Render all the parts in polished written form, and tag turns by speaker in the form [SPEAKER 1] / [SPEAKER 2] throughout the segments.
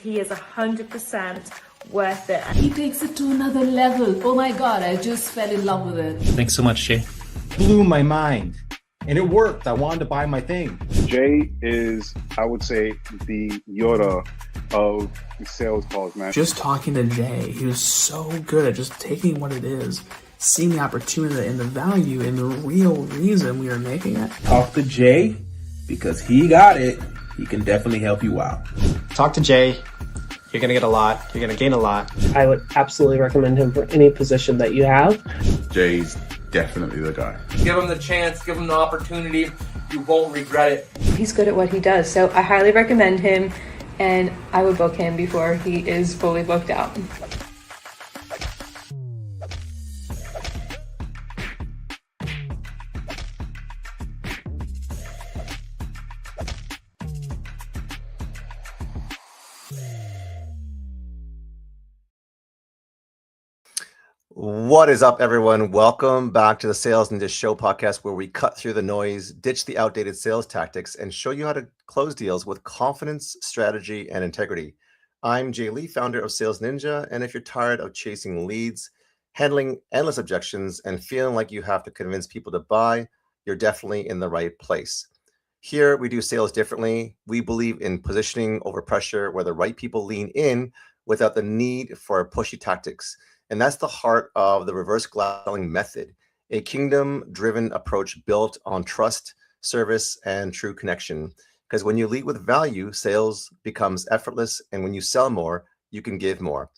[SPEAKER 1] he is 100% worth it.
[SPEAKER 2] He takes it to another level. Oh my God, I just fell in love with it.
[SPEAKER 3] Thanks so much, Jay.
[SPEAKER 4] Blew my mind. And it worked. I wanted to buy my thing.
[SPEAKER 5] Jay is, I would say, the Yoda of sales calls, man.
[SPEAKER 6] Just talking to Jay, he was so good at just taking what it is, seeing the opportunity and the value and the real reason we are making it.
[SPEAKER 7] Talk to Jay because he got it. He can definitely help you out.
[SPEAKER 8] Talk to Jay. You're going to get a lot. You're going to gain a lot.
[SPEAKER 9] I would absolutely recommend him for any position that you have.
[SPEAKER 10] Jay's definitely the guy.
[SPEAKER 11] Give him the chance, give him the opportunity. You won't regret it.
[SPEAKER 12] He's good at what he does, so I highly recommend him, and I would book him before he is fully booked out.
[SPEAKER 13] What is up, everyone? Welcome back to the Sales Ninja Show podcast, where we cut through the noise, ditch the outdated sales tactics, and show you how to close deals with confidence, strategy, and integrity. I'm Jay Lee, founder of Sales Ninja, and if you're tired of chasing leads, handling endless objections, and feeling like you have to convince people to buy, you're definitely in the right place. Here, we do sales differently. We believe in positioning over pressure, where the right people lean in without the need for pushy tactics. And that's the heart of the reverse glass selling method, a kingdom-driven approach built on trust, service, and true connection. Because when you lead with value, sales becomes effortless, and when you sell more, you can give more.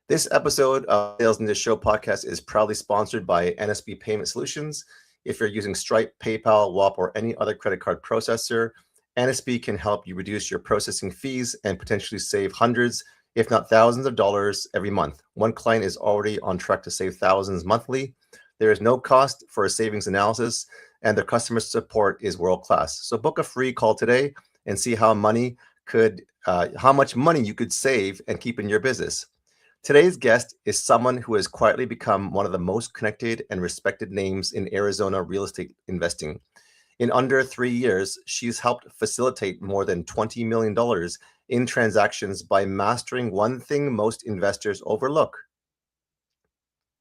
[SPEAKER 13] This episode of Sales Ninja Show podcast is proudly sponsored by NSB Payment Solutions. If you're using Stripe, PayPal, WAP, or any other credit card processor, NSB can help you reduce your processing fees and potentially save hundreds, if not thousands of dollars every month. One client is already on track to save thousands monthly. There is no cost for a savings analysis, and their customer support is world-class. So book a free call today and see how much money you could save and keep in your business. Today's guest is someone who has quietly become one of the most connected and respected names in Arizona real estate investing. In under 3 years, she's helped facilitate more than $20 million in transactions by mastering one thing most investors overlook: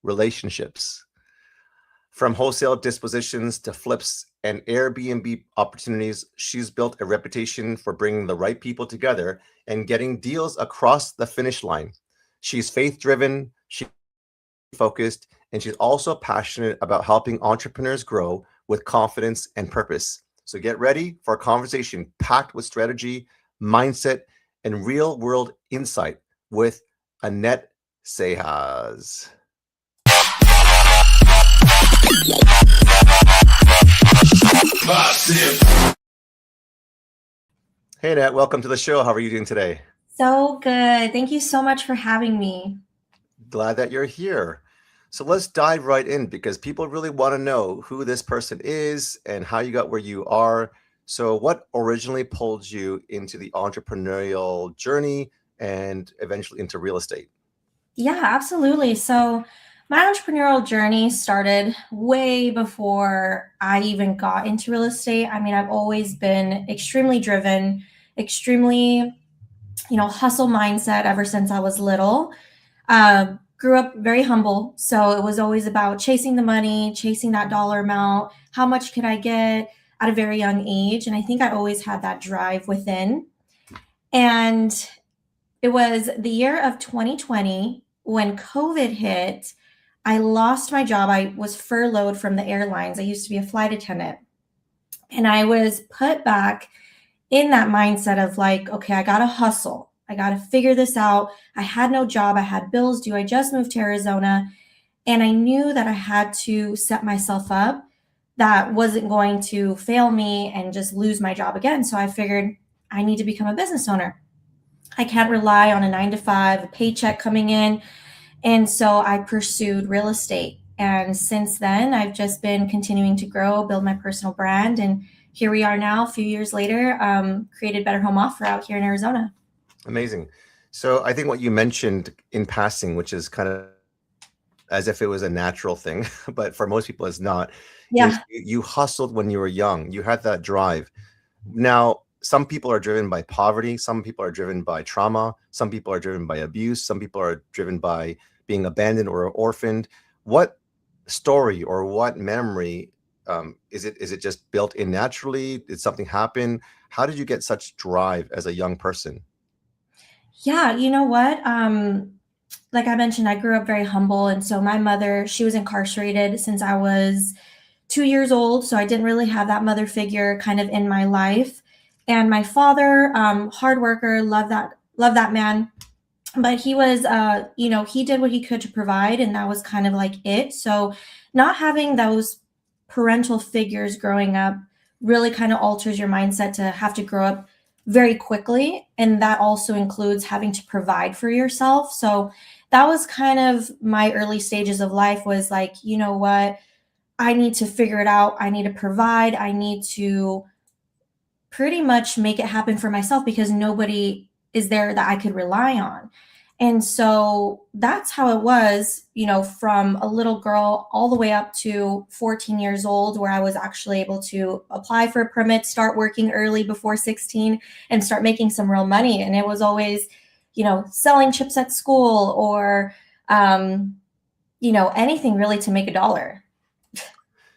[SPEAKER 13] relationships. From wholesale dispositions to flips and Airbnb opportunities, she's built a reputation for bringing the right people together and getting deals across the finish line. She's faith-driven, she's focused, and she's also passionate about helping entrepreneurs grow with confidence and purpose. So get ready for a conversation packed with strategy, mindset, and real-world insight with Annette Seijas. Hey, Annette, welcome to the show. How are you doing today?
[SPEAKER 14] So good. Thank you so much for having me.
[SPEAKER 13] Glad that you're here. So let's dive right in, because people really want to know who this person is and how you got where you are. So what originally pulled you into the entrepreneurial journey and eventually into real estate?
[SPEAKER 14] Yeah, absolutely. So my entrepreneurial journey started way before I even got into real estate. I mean, I've always been extremely driven, extremely, hustle mindset ever since I was little. Grew up very humble. So it was always about chasing the money, chasing that dollar amount. How much could I get at a very young age? And I think I always had that drive within. And it was the year of 2020 when COVID hit. I lost my job. I was furloughed from the airlines. I used to be a flight attendant. And I was put back in that mindset of like, okay, I got to hustle. I got to figure this out. I had no job. I had bills due. I just moved to Arizona. And I knew that I had to set myself up that wasn't going to fail me and just lose my job again. So I figured I need to become a business owner. I can't rely on a 9-to-5, a paycheck coming in. And so I pursued real estate. And since then, I've just been continuing to grow, build my personal brand. And here we are now, a few years later, created Better Home Offer out here in Arizona.
[SPEAKER 13] Amazing. So I think what you mentioned in passing, which is kind of as if it was a natural thing, but for most people it's not.
[SPEAKER 14] Yeah.
[SPEAKER 13] You hustled when you were young. You had that drive. Now, some people are driven by poverty, some people are driven by trauma, some people are driven by abuse, some people are driven by being abandoned or orphaned. What story or what memory is it just built in naturally? Did something happen? How did you get such drive as a young person?
[SPEAKER 14] Yeah, you know what? Like I mentioned, I grew up very humble. And so my mother, she was incarcerated since I was 2 years old. So I didn't really have that mother figure kind of in my life. And my father, hard worker, love that man. But he was, he did what he could to provide, and that was kind of like it. So not having those parental figures growing up really kind of alters your mindset to have to grow up very quickly. And that also includes having to provide for yourself. So that was kind of my early stages of life, was like, you know what? I need to figure it out. I need to provide. I need to pretty much make it happen for myself because nobody is there that I could rely on. And so that's how it was, from a little girl all the way up to 14 years old, where I was actually able to apply for a permit, start working early before 16, and start making some real money. And it was always, selling chips at school or, anything really to make a dollar.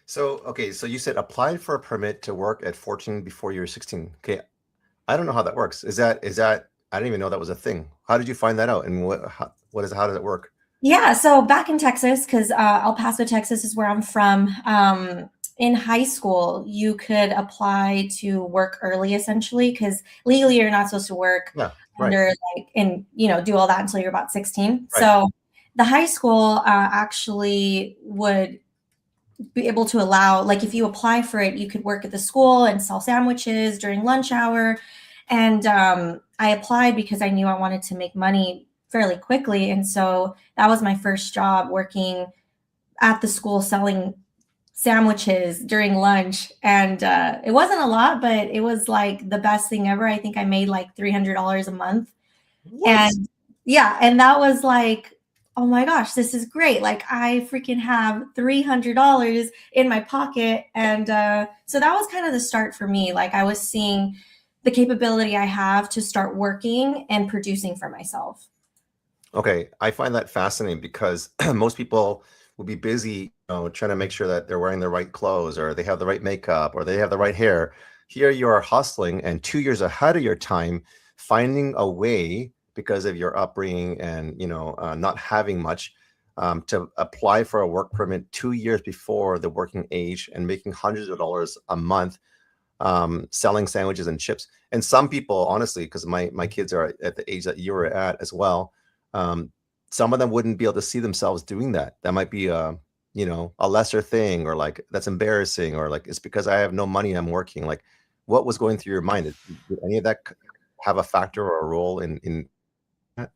[SPEAKER 13] So, okay, so you said applied for a permit to work at 14 before you were 16. Okay, I don't know how that works. Is that I didn't even know that was a thing. How did you find that out? And how does it work?
[SPEAKER 14] Yeah, so back in Texas, because El Paso, Texas is where I'm from. In high school, you could apply to work early, essentially, because legally you're not supposed to work under do all that until you're about 16. Right. So the high school actually would be able to allow, like, if you apply for it, you could work at the school and sell sandwiches during lunch hour. And I applied because I knew I wanted to make money fairly quickly. And so that was my first job, working at the school selling sandwiches during lunch. And it wasn't a lot, but it was like the best thing ever. I think I made like $300 a month. What? And yeah, and that was like, oh my gosh, this is great. Like, I freaking have $300 in my pocket. And so that was kind of the start for me. Like, I was seeing the capability I have to start working and producing for myself.
[SPEAKER 13] Okay, I find that fascinating because most people will be busy, trying to make sure that they're wearing the right clothes or they have the right makeup or they have the right hair. Here you are hustling and 2 years ahead of your time, finding a way because of your upbringing and not having much to apply for a work permit 2 years before the working age and making hundreds of dollars a month. Selling sandwiches and chips. And some people, honestly, because my kids are at the age that you were at as well, some of them wouldn't be able to see themselves doing that. That might be a lesser thing, or like, that's embarrassing, or like, it's because I have no money, I'm working. Like, what was going through your mind? Did any of that have a factor or a role in that?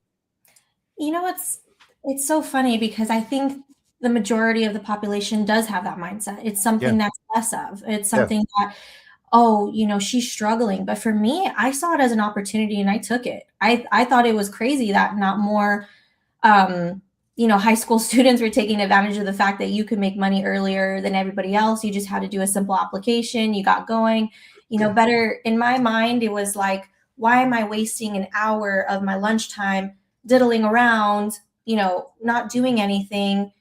[SPEAKER 14] It's so funny because I think the majority of the population does have that mindset. It's something that's less of. It's something that, she's struggling. But for me, I saw it as an opportunity and I took it. I thought it was crazy that not more, high school students were taking advantage of the fact that you could make money earlier than everybody else. You just had to do a simple application. You got going, better. In my mind, it was like, why am I wasting an hour of my lunchtime diddling around, not doing anything?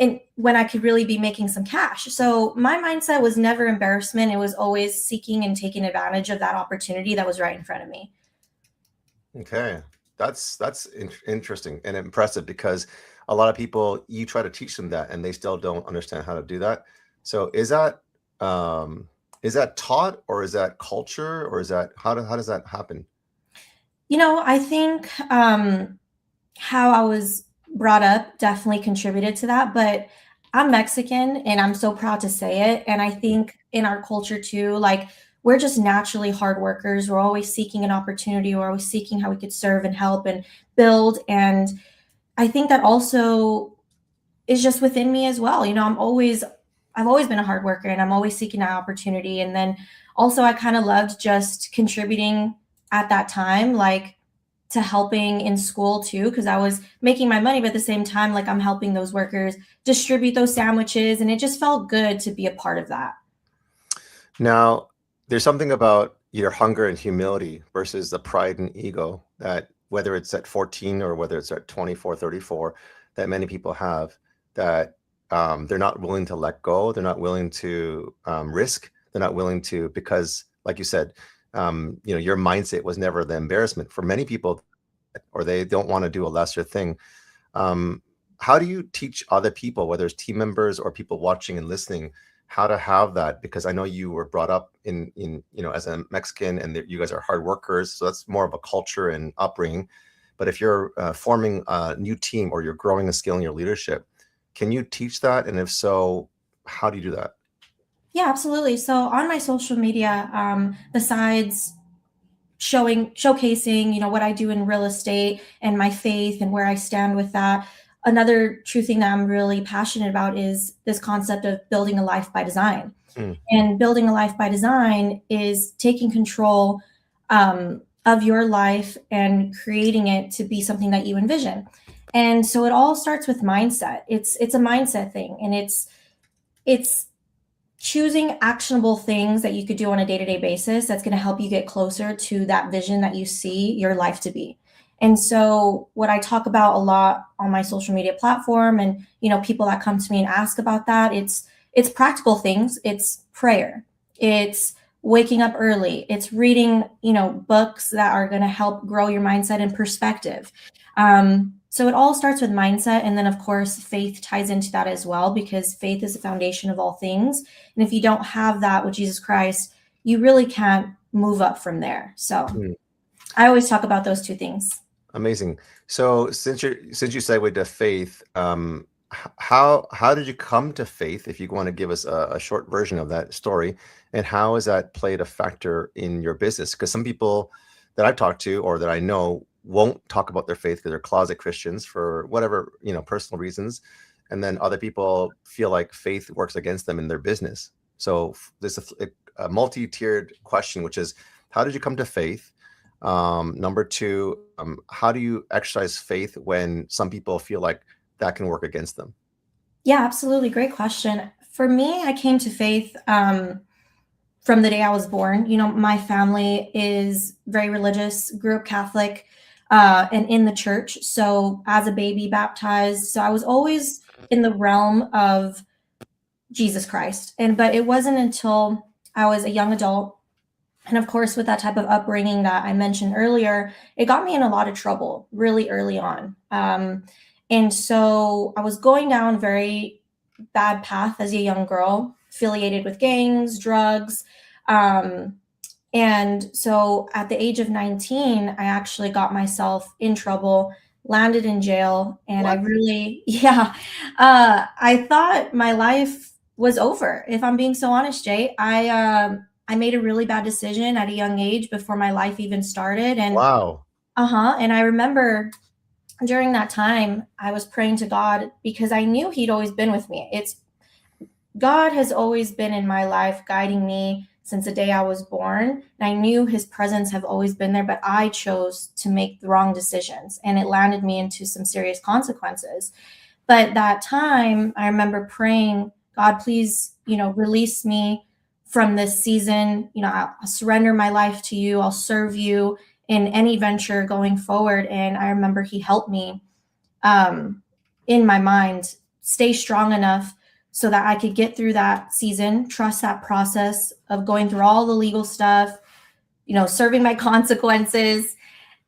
[SPEAKER 14] And when I could really be making some cash. So my mindset was never embarrassment. It was always seeking and taking advantage of that opportunity that was right in front of me. Okay.
[SPEAKER 13] That's interesting and impressive, because a lot of people, you try to teach them that and they still don't understand how to do that. So is that taught, or is that culture, or is that, how does that happen?
[SPEAKER 14] I think how I was brought up definitely contributed to that, but I'm Mexican and I'm so proud to say it. And I think in our culture too, like, we're just naturally hard workers. We're always seeking an opportunity. We're always seeking how we could serve and help and build. And I think that also is just within me as well. I've always been a hard worker and I'm always seeking that opportunity. And then also I kind of loved just contributing at that time, like, to helping in school too, because I was making my money, but at the same time, like, I'm helping those workers distribute those sandwiches. And it just felt good to be a part of that.
[SPEAKER 13] Now, there's something about, your hunger and humility versus the pride and ego that whether it's at 14 or whether it's at 24, 34, that many people have, that they're not willing to let go. They're not willing to risk. They're not willing to, because like you said, your mindset was never the embarrassment for many people, or they don't want to do a lesser thing. How do you teach other people, whether it's team members or people watching and listening, how to have that? Because I know you were brought up in as a Mexican, and you guys are hard workers, so that's more of a culture and upbringing. But if you're forming a new team or you're growing and scaling your leadership, can you teach that? And if so, how do you do that?
[SPEAKER 14] Yeah, absolutely. So on my social media, besides showcasing, what I do in real estate and my faith and where I stand with that, another true thing that I'm really passionate about is this concept of building a life by design. And building a life by design is taking control of your life and creating it to be something that you envision. And so it all starts with mindset. It's a mindset thing, and it's choosing actionable things that you could do on a day-to-day basis that's going to help you get closer to that vision that you see your life to be. And so what I talk about a lot on my social media platform, and people that come to me and ask about that, it's practical things. It's prayer. It's waking up early. It's reading, books that are going to help grow your mindset and perspective. So it all starts with mindset. And then, of course, faith ties into that as well, because faith is the foundation of all things. And if you don't have that with Jesus Christ, you really can't move up from there. So I always talk about those two things.
[SPEAKER 13] Amazing. So since you segued to faith, how did you come to faith? If you want to give us a short version of that story, and how has that played a factor in your business? Because some people that I've talked to or that I know won't talk about their faith because they're closet Christians for whatever, personal reasons. And then other people feel like faith works against them in their business. So there's a multi-tiered question, which is, how did you come to faith? Number two, how do you exercise faith when some people feel like that can work against them?
[SPEAKER 14] Yeah, absolutely. Great question. For me, I came to faith from the day I was born. My family is very religious, grew up Catholic, and in the church. So as a baby, baptized. So I was always in the realm of Jesus Christ. But it wasn't until I was a young adult, and of course, with that type of upbringing that I mentioned earlier, it got me in a lot of trouble really early on. And so I was going down a very bad path as a young girl, affiliated with gangs, drugs. And so at the age of 19, I actually got myself in trouble, landed in jail. And I really, I thought my life was over. If I'm being so honest, Jay, I made a really bad decision at a young age before my life even started. And
[SPEAKER 13] wow.
[SPEAKER 14] And I remember during that time, I was praying to God because I knew He'd always been with me. God has always been in my life, guiding me since the day I was born. And I knew His presence have always been there, but I chose to make the wrong decisions, and it landed me into some serious consequences. But that time, I remember praying, God, please, release me from this season. I'll surrender my life to you. I'll serve you in any venture going forward. And I remember He helped me in my mind stay strong enough so that I could get through that season, trust that process of going through all the legal stuff, serving my consequences.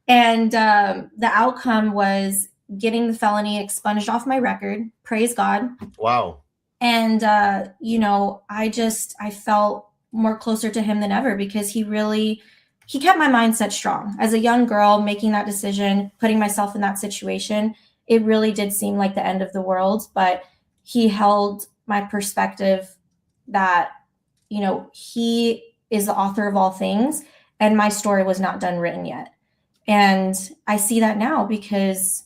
[SPEAKER 14] And the outcome was getting the felony expunged off my record. Praise God.
[SPEAKER 13] Wow.
[SPEAKER 14] And, I felt more closer to Him than ever, because He kept my mindset strong. As a young girl, making that decision, putting myself in that situation, it really did seem like the end of the world. But He held my perspective that, He is the author of all things, and my story was not done written yet. And I see that now because,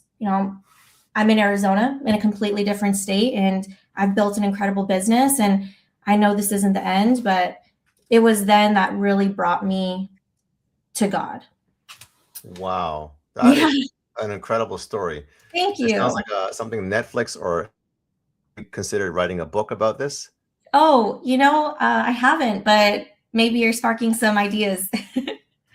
[SPEAKER 14] I'm in Arizona, in a completely different state, and I've built an incredible business, and I know this isn't the end, but it was then that really brought me to God.
[SPEAKER 13] Wow. That is an incredible story.
[SPEAKER 14] Thank you.
[SPEAKER 13] It sounds like something Netflix, or considered writing a book about this.
[SPEAKER 14] Oh, I haven't, but maybe you're sparking some ideas.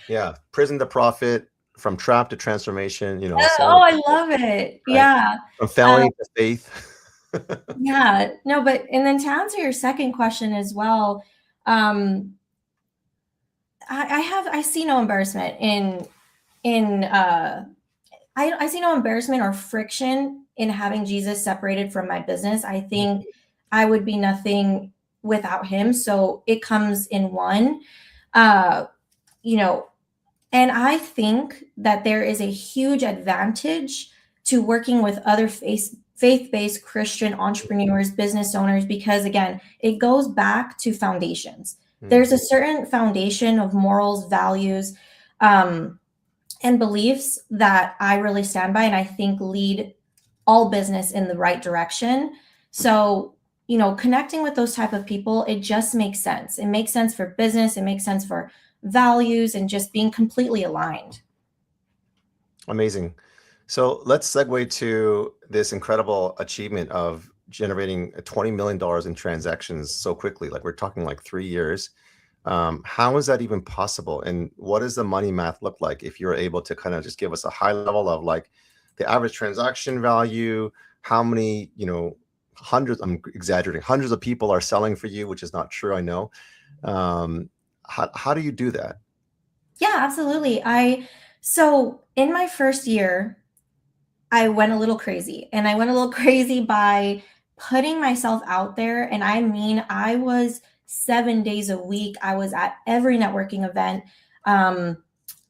[SPEAKER 13] Yeah. Prison to profit, from trap to transformation, you know.
[SPEAKER 14] Oh, I love it.
[SPEAKER 13] Right?
[SPEAKER 14] Yeah.
[SPEAKER 13] From felony to faith.
[SPEAKER 14] Yeah. No, but, and then to answer your second question as well, I see no embarrassment I see no embarrassment or friction in having Jesus separated from my business. I think I would be nothing without him. So it comes in one, you know, and I think that there is a huge advantage to working with other faith-based Christian entrepreneurs, business owners, because again, it goes back to foundations. There's a certain foundation of morals, values, and beliefs that I really stand by and I think lead all business in the right direction. So, you know, connecting with those type of people, it just makes sense. It makes sense for business. It makes sense for values and just being completely aligned.
[SPEAKER 13] Amazing. So let's segue to this incredible achievement of generating $20 million in transactions so quickly. Like we're talking like 3 years. How is that even possible? And what does the money math look like if you're able to kind of just give us a high level of like the average transaction value, how many, you know, hundreds, I'm exaggerating, hundreds of people are selling for you, which is not true, I know. How do you do that?
[SPEAKER 14] Yeah, absolutely. So in my first year, I went a little crazy, and I went a little crazy by putting myself out there. And I mean, I was 7 days a week. I was at every networking event.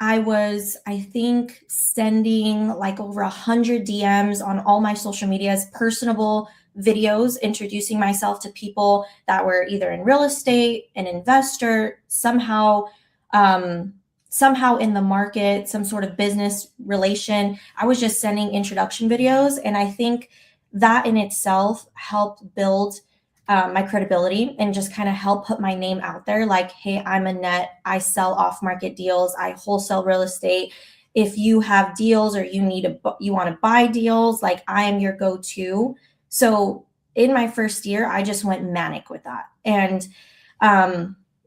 [SPEAKER 14] I was, I think, sending like over 100 DMs on all my social medias, personable videos, introducing myself to people that were either in real estate, an investor, somehow in the market, some sort of business relation. I was just sending introduction videos. And I think that in itself helped build my credibility and just kind of help put my name out there. Like, hey, I'm Annette. I sell off-market deals. I wholesale real estate. If you have deals or you want to buy deals, like I am your go-to. So in my first year, I just went manic with that. And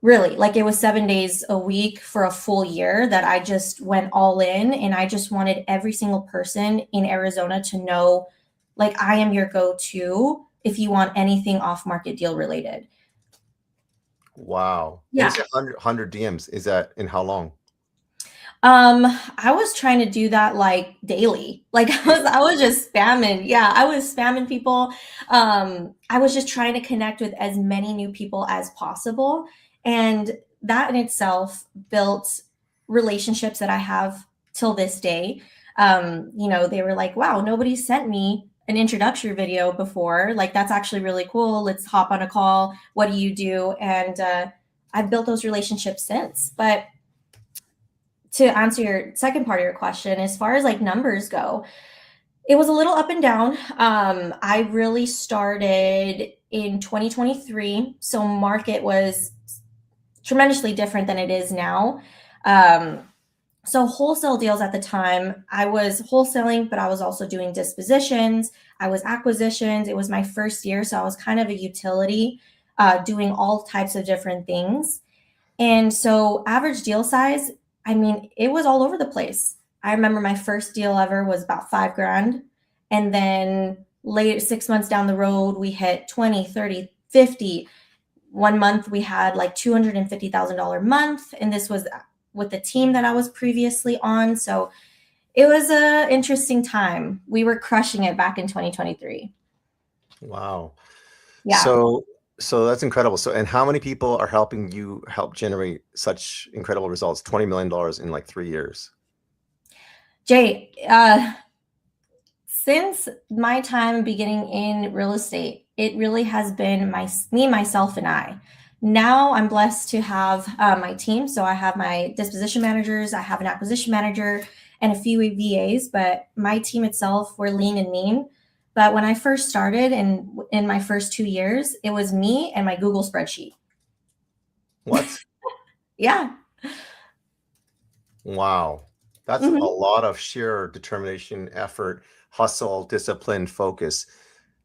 [SPEAKER 14] really, like it was 7 days a week for a full year that I just went all in. And I just wanted every single person in Arizona to know, like, I am your go-to if you want anything off-market deal related.
[SPEAKER 13] Wow.
[SPEAKER 14] Yeah.
[SPEAKER 13] And you said 100 DMs. Is that in how long?
[SPEAKER 14] I was trying to do that like daily. Like I was just spamming. Yeah, I was spamming people. I was just trying to connect with as many new people as possible. And that in itself built relationships that I have till this day. You know, they were like, wow, nobody sent me an introductory video before. Like, that's actually really cool. Let's hop on a call. What do you do? And I've built those relationships since. But to answer your second part of your question, as far as like numbers go, it was a little up and down. I really started in 2023. So market was tremendously different than it is now. So wholesale deals at the time, I was wholesaling, but I was also doing dispositions. I was acquisitions. It was my first year. So I was kind of a utility, doing all types of different things. And so average deal size, I mean, it was all over the place. I remember my first deal ever was about $5,000. And then later, 6 months down the road, we hit 20, 30, 50. 1 month we had like $250,000 month. And this was with the team that I was previously on. So it was an interesting time. We were crushing it back in 2023.
[SPEAKER 13] Wow.
[SPEAKER 14] Yeah.
[SPEAKER 13] So that's incredible. So, and how many people are helping you help generate such incredible results? $20 million in like 3 years.
[SPEAKER 14] Jay, since my time beginning in real estate, it really has been me, myself, and I. Now I'm blessed to have my team. So I have my disposition managers, I have an acquisition manager, and a few VAs. But my team itself, we're lean and mean. But when I first started, and in my first 2 years, it was me and my Google spreadsheet.
[SPEAKER 13] What?
[SPEAKER 14] Yeah.
[SPEAKER 13] Wow. That's a lot of sheer determination, effort, hustle, discipline, focus.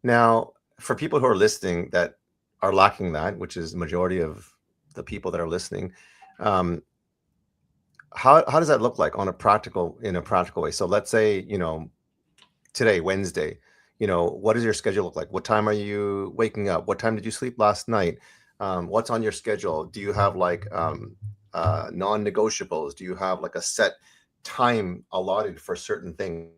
[SPEAKER 13] Now, for people who are listening that are lacking that, which is the majority of the people that are listening. How does that look like in a practical way? So let's say, today, Wednesday, what does your schedule look like? What time are you waking up? What time did you sleep last night? What's on your schedule? Do you have like non-negotiables? Do you have like a set time allotted for certain things?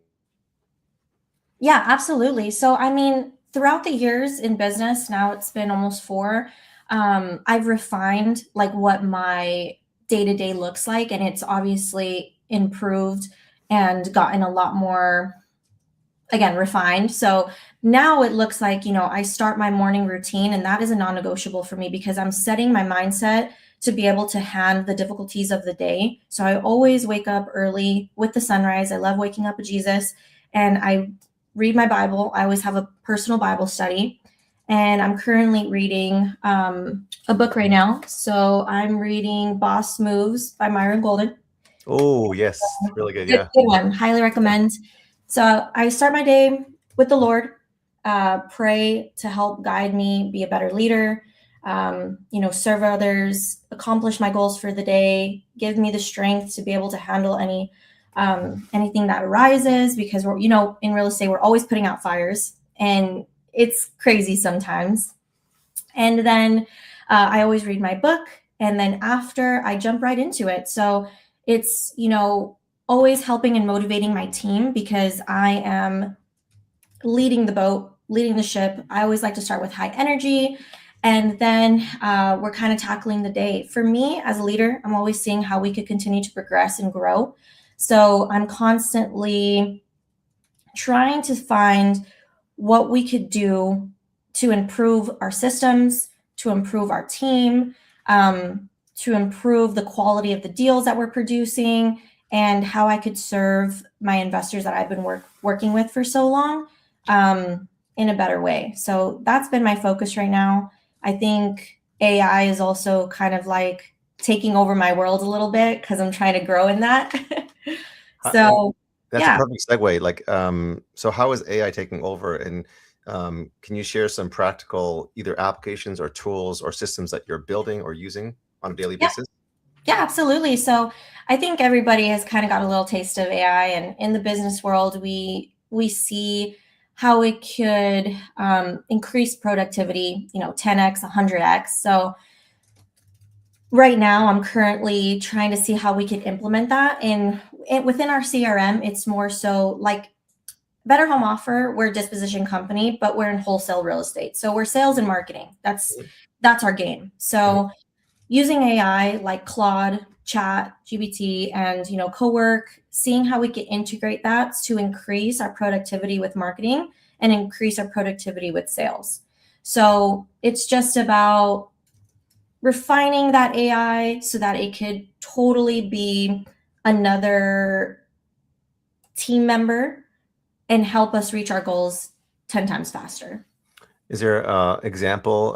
[SPEAKER 14] Yeah, absolutely. So, I mean, throughout the years in business, now it's been almost 4, I've refined like what my day-to-day looks like, and it's obviously improved and gotten a lot more, again, refined. So now it looks like, I start my morning routine, and that is a non-negotiable for me because I'm setting my mindset to be able to handle the difficulties of the day. So I always wake up early with the sunrise. I love waking up with Jesus, and I read my Bible. I always have a personal Bible study, and I'm currently reading a book right now. So I'm reading Boss Moves by Myron Golden.
[SPEAKER 13] Oh, yes. Really good.
[SPEAKER 14] Good one. Highly recommend. So I start my day with the Lord, pray to help guide me, be a better leader, serve others, accomplish my goals for the day, give me the strength to be able to handle anything that arises, because we're, in real estate, we're always putting out fires, and it's crazy sometimes. And then I always read my book, and then after I jump right into it. So it's, always helping and motivating my team because I am leading the boat, leading the ship. I always like to start with high energy, and then we're kind of tackling the day. For me as a leader, I'm always seeing how we could continue to progress and grow. So I'm constantly trying to find what we could do to improve our systems, to improve our team, to improve the quality of the deals that we're producing, and how I could serve my investors that I've been working with for so long in a better way. So that's been my focus right now. I think AI is also kind of like taking over my world a little bit because I'm trying to grow in that. So
[SPEAKER 13] that's a perfect segue. Like, so how is AI taking over? And can you share some practical either applications or tools or systems that you're building or using on a daily basis?
[SPEAKER 14] Yeah, absolutely. So I think everybody has kind of got a little taste of AI, and in the business world, we see how it could increase productivity, 10x, 100x. So right now, I'm currently trying to see how we could implement that within our CRM. It's more so like Better Home Offer. We're a disposition company, but we're in wholesale real estate. So we're sales and marketing. That's our game. So using AI like Claude, Chat, GPT, and Cowork, seeing how we can integrate that to increase our productivity with marketing and increase our productivity with sales. So it's just about refining that AI so that it could totally be another team member and help us reach our goals 10 times faster.
[SPEAKER 13] Is there an example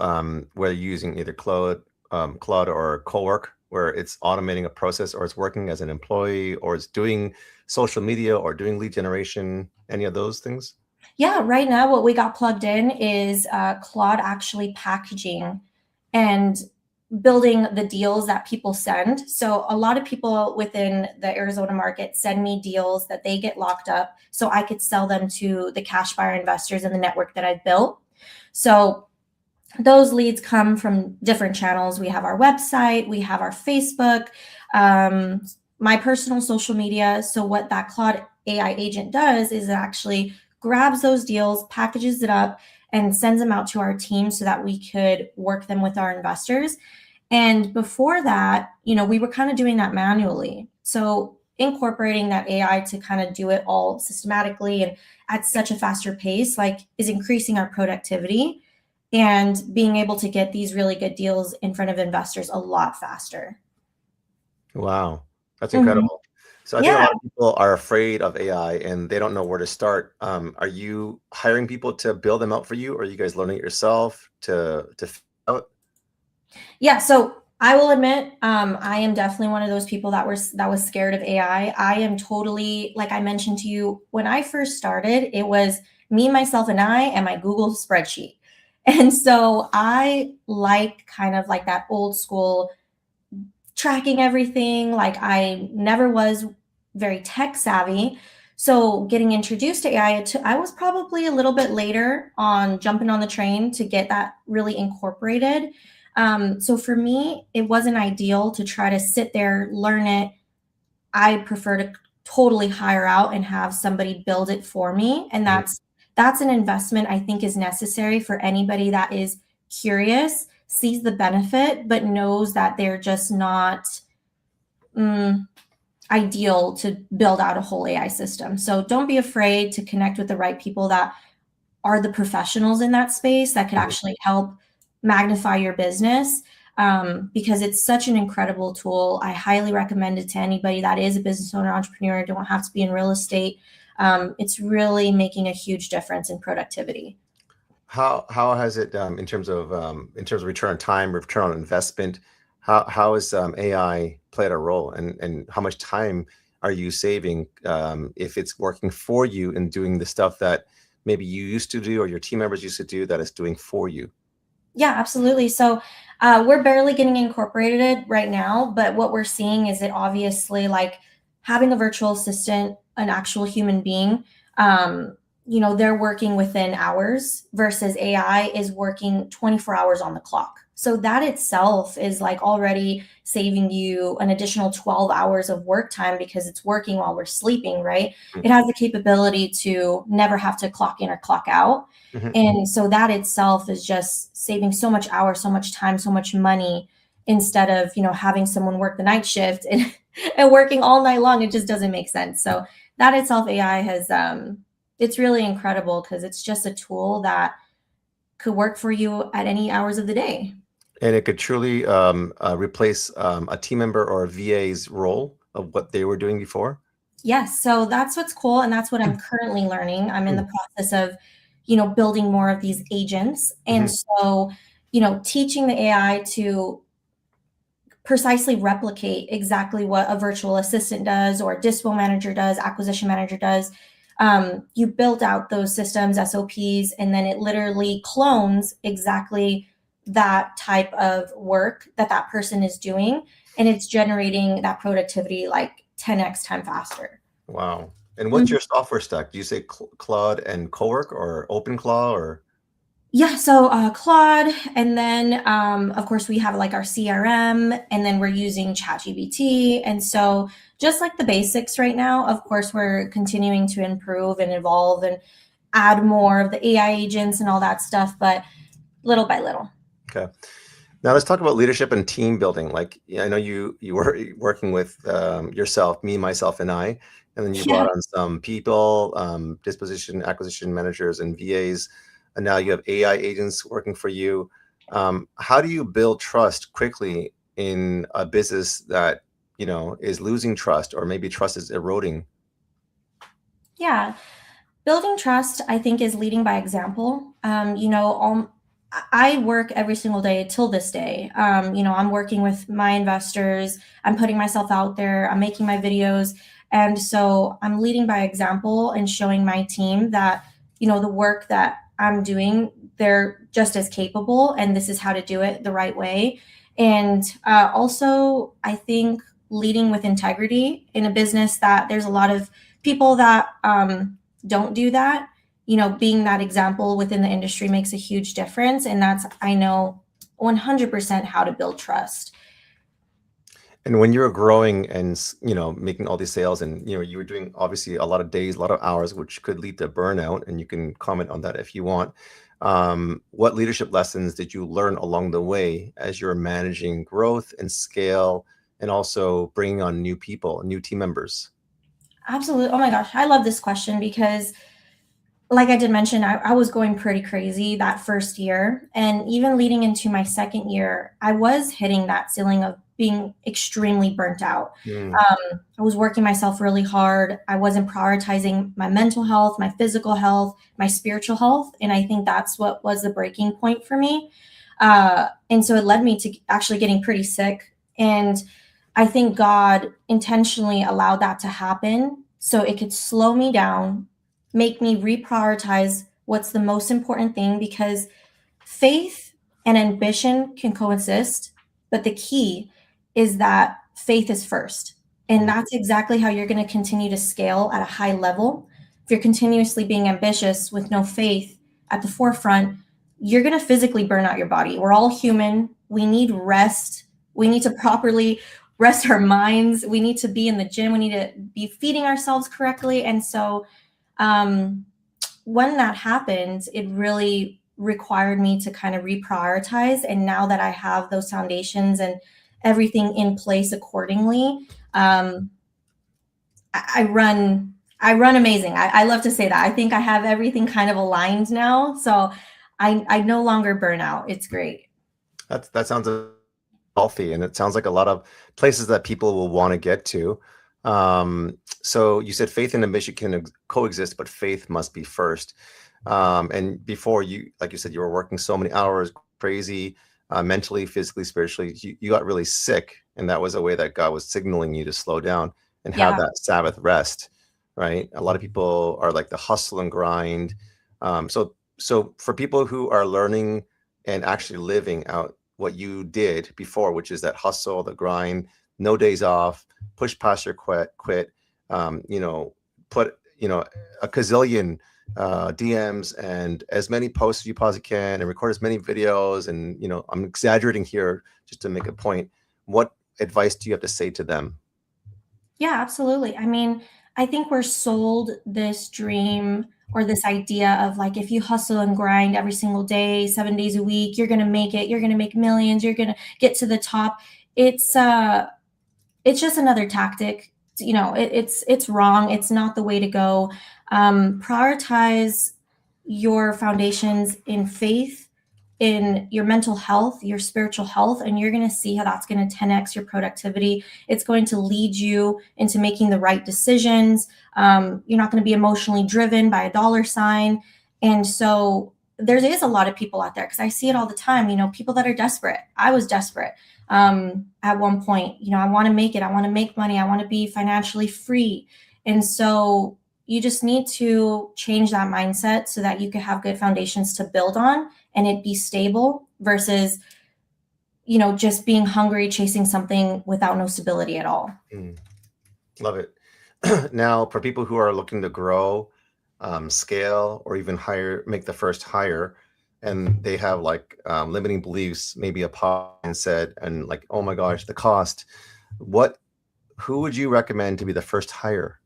[SPEAKER 13] where you're using either Claude or Cowork, where it's automating a process, or it's working as an employee, or it's doing social media or doing lead generation, any of those things?
[SPEAKER 14] Yeah, right now what we got plugged in is Claude actually packaging and building the deals that people send. So a lot of people within the Arizona market send me deals that they get locked up so I could sell them to the cash buyer investors in the network that I've built. So those leads come from different channels. We have our website, we have our Facebook, my personal social media. So what that Claude AI agent does is it actually grabs those deals, packages it up, and sends them out to our team so that we could work them with our investors. And before that, we were kind of doing that manually. So incorporating that AI to kind of do it all systematically and at such a faster pace, is increasing our productivity and being able to get these really good deals in front of investors a lot faster.
[SPEAKER 13] Wow, that's incredible. So I think a lot of people are afraid of AI and they don't know where to start. Are you hiring people to build them out for you, or are you guys learning it yourself to figure out?
[SPEAKER 14] Yeah, so I will admit, I am definitely one of those people that was scared of AI. I am totally, like I mentioned to you, when I first started, it was me, myself, and I, and my Google spreadsheet. And so I like kind of like that old school tracking everything. Like I never was very tech savvy. So getting introduced to AI, I was probably a little bit later on jumping on the train to get that really incorporated. So for me, it wasn't ideal to try to sit there, learn it. I prefer to totally hire out and have somebody build it for me. And that's an investment I think is necessary for anybody that is curious, sees the benefit, but knows that they're just not ideal to build out a whole AI system. So don't be afraid to connect with the right people that are the professionals in that space that could actually help magnify your business, because it's such an incredible tool. I highly recommend it to anybody that is a business owner, entrepreneur, don't have to be in real estate. It's really making a huge difference in productivity.
[SPEAKER 13] How has it in terms of return on time, return on investment? How has AI played a role, and how much time are you saving if it's working for you and doing the stuff that maybe you used to do or your team members used to do that it's doing for you?
[SPEAKER 14] Yeah, absolutely. So we're barely getting incorporated right now, but what we're seeing is that obviously like having a virtual assistant, an actual human being, they're working within hours versus AI is working 24 hours on the clock. So that itself is like already saving you an additional 12 hours of work time because it's working while we're sleeping, right? It has the capability to never have to clock in or clock out. And so that itself is just saving so much hours, so much time, so much money instead of, having someone work the night shift and working all night long. It just doesn't make sense. So that itself, AI has, it's really incredible because it's just a tool that could work for you at any hours of the day.
[SPEAKER 13] And it could truly replace a team member or a VA's role of what they were doing before.
[SPEAKER 14] Yes. So that's what's cool. And that's what I'm currently learning. I'm in the process of, building more of these agents. And so, teaching the AI to precisely replicate exactly what a virtual assistant does or dispo manager does, acquisition manager does. You build out those systems, SOPs, and then it literally clones exactly that type of work that person is doing. And it's generating that productivity like 10x time faster.
[SPEAKER 13] Wow. And what's your software stack? Do you say Claude and Cowork or OpenClaw or?
[SPEAKER 14] Yeah, so Claude, and then of course we have like our CRM, and then we're using ChatGPT. And so just like the basics right now, of course, we're continuing to improve and evolve and add more of the AI agents and all that stuff, but little by little.
[SPEAKER 13] Okay. Now let's talk about leadership and team building. Like, I know you were working with yourself, me, myself, and I, and then you brought on some people, disposition, acquisition managers, and VAs, and now you have AI agents working for you. How do you build trust quickly in a business that is losing trust, or maybe trust is eroding?
[SPEAKER 14] Yeah, building trust, I think, is leading by example. I work every single day till this day. I'm working with my investors. I'm putting myself out there. I'm making my videos. And so I'm leading by example and showing my team that, the work that I'm doing, they're just as capable, and this is how to do it the right way. And also, I think leading with integrity in a business that there's a lot of people that don't do that. Being that example within the industry makes a huge difference. And that's, I know 100% how to build trust.
[SPEAKER 13] And when you're growing and, making all these sales and, you were doing obviously a lot of days, a lot of hours, which could lead to burnout. And you can comment on that if you want. What leadership lessons did you learn along the way as you're managing growth and scale and also bringing on new people, new team members?
[SPEAKER 14] Absolutely. Oh my gosh. I love this question because like I did mention, I was going pretty crazy that first year. And even leading into my second year, I was hitting that ceiling of being extremely burnt out. I was working myself really hard. I wasn't prioritizing my mental health, my physical health, my spiritual health. And I think that's what was the breaking point for me. And so it led me to actually getting pretty sick. And I think God intentionally allowed that to happen so it could slow me down, make me reprioritize what's the most important thing, because faith and ambition can coexist, but the key is that faith is first. And that's exactly how you're going to continue to scale at a high level. If you're continuously being ambitious with no faith at the forefront, you're going to physically burn out your body. We're all human. We need rest. We need to properly rest our minds. We need to be in the gym. We need to be feeding ourselves correctly. And so when that happened, it really required me to kind of reprioritize. And now that I have those foundations and everything in place accordingly, I run amazing. I love to say that. I think I have everything kind of aligned now. So I no longer burn out. It's great.
[SPEAKER 13] That sounds healthy, and it sounds like a lot of places that people will want to get to. So you said faith and ambition can coexist, but faith must be first. And before you, like you said, you were working so many hours, crazy, mentally, physically, spiritually, you got really sick. And that was a way that God was signaling you to slow down and have that Sabbath rest, right? A lot of people are like the hustle and grind. So for people who are learning and actually living out what you did before, which is that hustle, the grind, no days off, push past your quit, put, a gazillion DMs and as many posts as you possibly can and record as many videos. And, I'm exaggerating here just to make a point. What advice do you have to say to them?
[SPEAKER 14] Yeah, absolutely. I mean, I think we're sold this dream or this idea of like, if you hustle and grind every single day, 7 days a week, you're going to make it, you're going to make millions, you're going to get to the top. It's just another tactic. It's wrong. It's not the way to go. Prioritize your foundations in faith, in your mental health, your spiritual health, and you're going to see how that's going to 10x your productivity. It's going to lead you into making the right decisions. You're not going to be emotionally driven by a dollar sign. And so there is a lot of people out there, because I see it all the time, people that are desperate. I was desperate at one point. I want to make it. I want to make money. I want to be financially free. And so you just need to change that mindset so that you can have good foundations to build on and it be stable versus, just being hungry, chasing something without no stability at all.
[SPEAKER 13] Love it. Now, for people who are looking to grow, scale, or even make the first hire, and they have like limiting beliefs, maybe a mindset, and like, oh my gosh, the cost. Who would you recommend to be the first hire?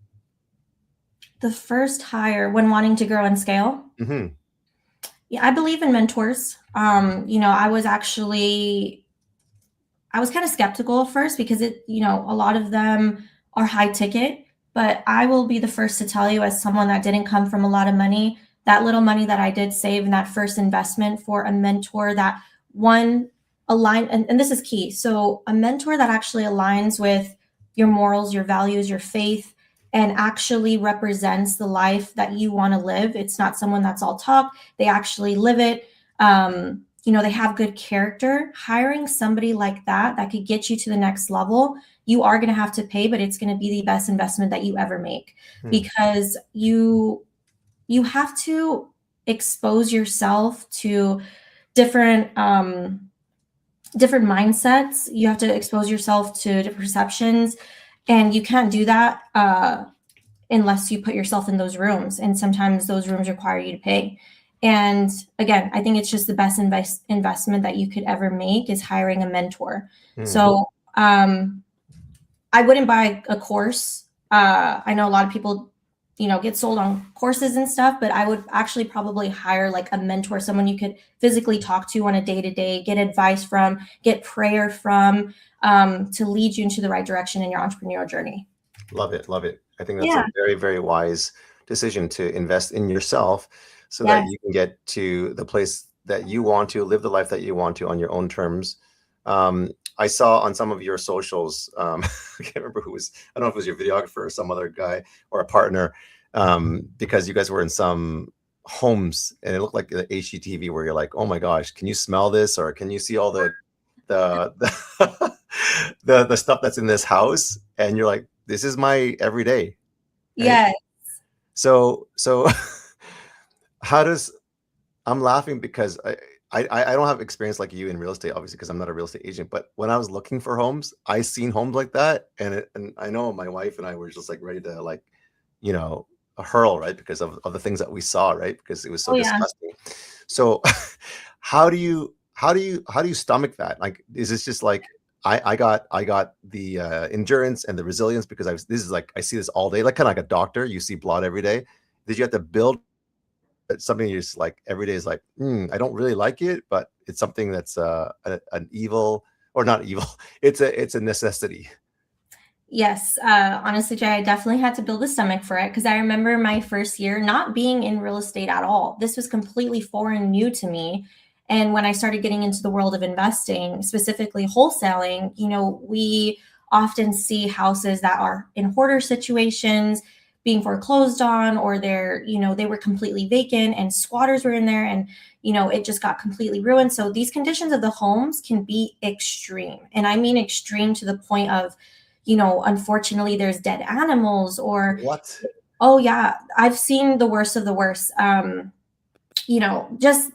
[SPEAKER 14] The first hire when wanting to grow and scale?
[SPEAKER 13] Mm-hmm.
[SPEAKER 14] Yeah, I believe in mentors. I was kind of skeptical at first because a lot of them are high ticket, but I will be the first to tell you, as someone that didn't come from a lot of money, that little money that I did save in that first investment for a mentor that and this is key. So a mentor that actually aligns with your morals, your values, your faith, and actually represents the life that you want to live. It's not someone that's all talk. They actually live it. They have good character. Hiring somebody like that could get you to the next level, you are going to have to pay, but it's going to be the best investment that you ever make, because you have to expose yourself to different mindsets. You have to expose yourself to different perceptions. And you can't do that unless you put yourself in those rooms. And sometimes those rooms require you to pay. And again, I think it's just the best investment that you could ever make is hiring a mentor. So I wouldn't buy a course. I know a lot of people, get sold on courses and stuff, but I would actually probably hire like a mentor, someone you could physically talk to on a day-to-day, get advice from, get prayer from, to lead you into the right direction in your entrepreneurial journey.
[SPEAKER 13] Love it. I think that's a very, very wise decision to invest in yourself so that you can get to the place that you want to, live the life that you want to on your own terms. I saw on some of your socials, I can't remember I don't know if it was your videographer or some other guy or a partner, because you guys were in some homes and it looked like the HGTV where you're like, oh my gosh, can you smell this? Or can you see all the stuff that's in this house? And you're like, this is my everyday. Right?
[SPEAKER 14] Yes.
[SPEAKER 13] So I'm laughing because I don't have experience like you in real estate, obviously, because I'm not a real estate agent. But when I was looking for homes, I seen homes like that, and I know my wife and I were just like ready to like, you know, hurl, right, because of the things that we saw, right, because it was so
[SPEAKER 14] Oh yeah.
[SPEAKER 13] disgusting. So, how do you stomach that? Like, is this just like I got the endurance and the resilience because this is like I see this all day, like kind of like a doctor. You see blood every day. Did you have to build something you just like every day is like, I don't really like it, but it's something that's an evil or not evil. It's a necessity.
[SPEAKER 14] Yes, honestly, Jay, I definitely had to build a stomach for it because I remember my first year not being in real estate at all. This was completely foreign, new to me. And when I started getting into the world of investing, specifically wholesaling, you know, we often see houses that are in hoarder situations being foreclosed on, or they're, you know, they were completely vacant and squatters were in there and, you know, it just got completely ruined. So these conditions of the homes can be extreme. And I mean extreme to the point of, you know, unfortunately, there's dead animals or
[SPEAKER 13] what?
[SPEAKER 14] Oh yeah, I've seen the worst of the worst. You know, just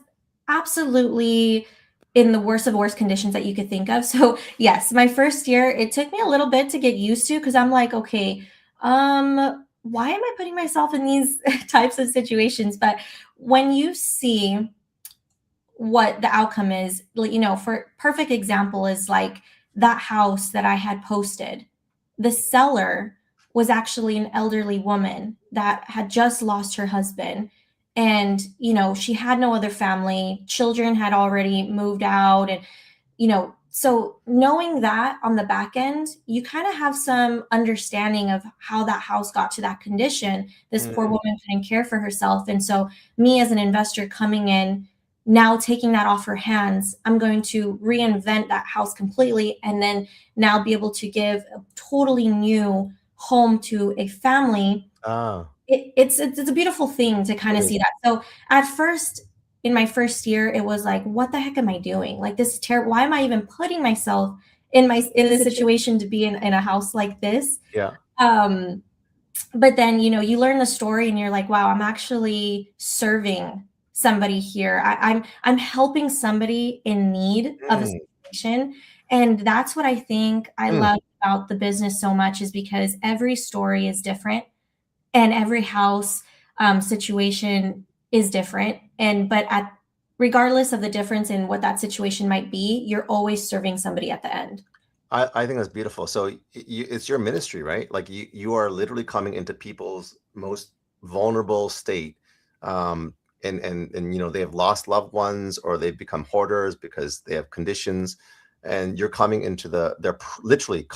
[SPEAKER 14] absolutely in the worst of worst conditions that you could think of. So yes, my first year, it took me a little bit to get used to because I'm like, okay, why am I putting myself in these types of situations? But when you see what the outcome is, you know, for perfect example is like that house that I had posted. The seller was actually an elderly woman that had just lost her husband. And, you know, she had no other family. Children had already moved out. And, you know, so knowing that on the back end, you kind of have some understanding of how that house got to that condition. This poor woman couldn't care for herself. And so me as an investor coming in, now taking that off her hands, I'm going to reinvent that house completely and then now be able to give a totally new home to a family. It's a beautiful thing to kind of see that. So at first, in my first year, it was like, what the heck am I doing? Like, this is terrible. Why am I even putting myself in this situation to be in a house like this?
[SPEAKER 13] Yeah.
[SPEAKER 14] But then, you know, you learn the story and you're like, wow, I'm actually serving somebody here. I'm helping somebody in need of a situation. And that's what I think I love about the business so much, is because every story is different and every house situation is different. But regardless of the difference in what that situation might be, you're always serving somebody at the end.
[SPEAKER 13] I think that's beautiful. So it's your ministry, right? Like you are literally coming into people's most vulnerable state. And you know, they have lost loved ones or they've become hoarders because they have conditions, and you're coming into they're literally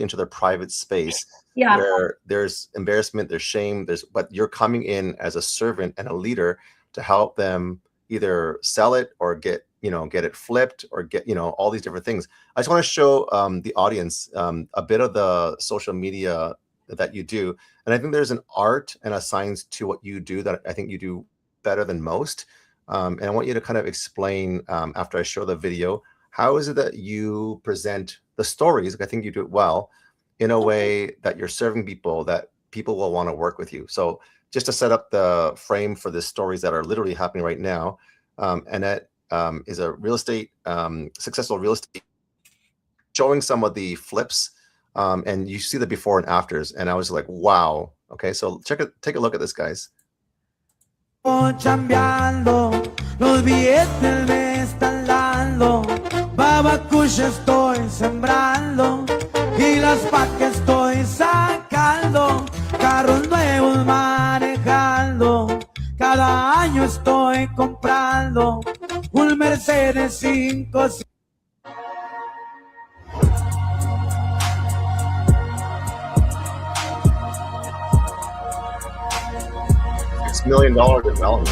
[SPEAKER 13] into their private space.
[SPEAKER 14] Yeah.
[SPEAKER 13] Where there's embarrassment, there's shame, but you're coming in as a servant and a leader to help them either sell it or get it flipped or get, you know, all these different things. I just want to show the audience a bit of the social media that you do. And I think there's an art and a science to what you do that I think you do better than most. And I want you to kind of explain after I show the video, how is it that you present the stories? I think you do it well in a way that you're serving people, that people will want to work with you. So just to set up the frame for the stories that are literally happening right now, Annette is a successful real estate, showing some of the flips, and you see the before and afters. And I was like, wow. Okay, so take a look at this, guys.
[SPEAKER 3] Chambeando, los billetes me están dando, babacucha estoy sembrando y las pacas estoy sacando, carros nuevos manejando, cada año estoy comprando un Mercedes 5.
[SPEAKER 13] $6 million development.